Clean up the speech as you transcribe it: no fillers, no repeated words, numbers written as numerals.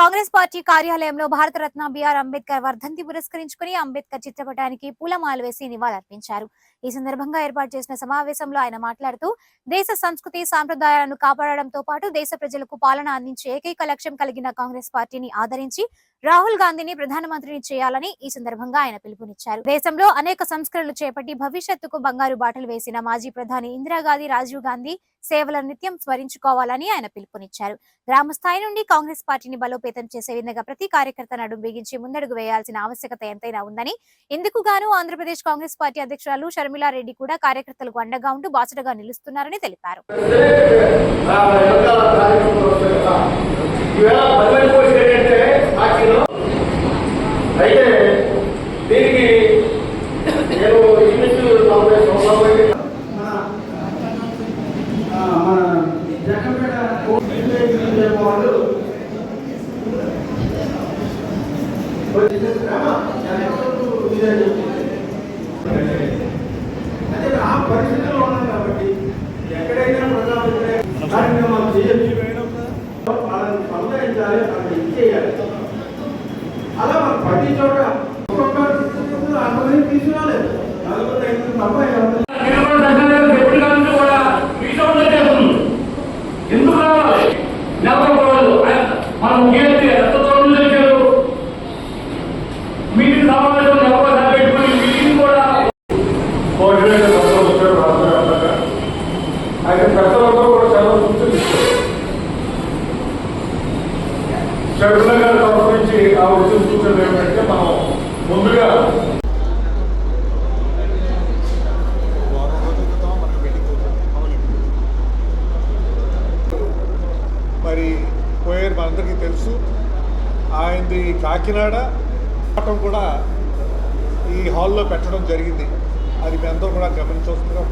Congress party కార్యాలయంలో Bharat Ratna BR Ambedkar వర్ధంతి పురస్కరించుకుని అంబేద్కర్ చిత్రపటానికి పూలమాల వేసి నివాళులర్పించారు. ఈ సందర్భంగా ఏర్పాటు చేసిన సమావేశంలో ఆయన మాట్లాడుతూ దేశ సంస్కృతి సాంప్రదాయాలను కాపాడడంతో పాటు దేశ ప్రజలకు పాలన అందించే ఏకైక లక్ష్యం కలిగిన కాంగ్రెస్ పార్టీని ఆదరించి రాహుల్ గాంధీని ప్రధానమంత్రిని చేయాలని ఈ సందర్భంగా ఆయన పిలుపునిచ్చారు. దేశంలో అనేక సంస్కరణలు చేపట్టి భవిష్యత్తుకు బంగారు బాటలు వేసిన మాజీ ప్రధాని ఇందిరాగాంధీ, రాజీవ్ గాంధీ సేవలను నిత్యం స్మరించుకోవాలని ఆయన పిలుపునిచ్చారు. గ్రామ స్థాయి నుండి కాంగ్రెస్ పార్టీని బలోపేతం చేసే విధంగా ప్రతి కార్యకర్త నడుం బిగించి ముందడుగు వేయాల్సిన ఆవశ్యకత ఎంతైనా ఉందని, ఇందుకు గాను ఆంధ్రప్రదేశ్ కాంగ్రెస్ పార్టీ అధ్యక్షురాలు షర్మిలారెడ్డి కూడా కార్యకర్తలకు అండగా ఉంటూ బాసటగా నిలుస్తున్నారని తెలిపారు. అదే ఆ పరిస్థితుల్లో ఉన్నాం కాబట్టి ఎక్కడైనా కార్యక్రమాలు చేయాలి, వాళ్ళని సంతరించాలి, వాళ్ళని ఇచ్చేయాలి. అలా మన ప్రతి చోట ఒక్కొక్క అంతమంది తీసుకురాలేదు. నలుగురు 5 తప్ప ఎందుకు రావాలి? మనం మీటింగ్ సమావేశం పెట్టుకుని మీటింగ్ కూడా అయితే పెద్దలందరూ కూడా చాలా సూచనలు షర్మిల గారి తరఫు నుంచి ఆ వచ్చిన సూచనలు ఏమిటంటే మనం ముందుగా మరి పోయారు మనందరికీ తెలుసు. ఆయనది కాకినాడ కూడా ఈ హాల్లో పెట్టడం జరిగింది. అది మీ అందరూ కూడా గమనించవలసిందిగా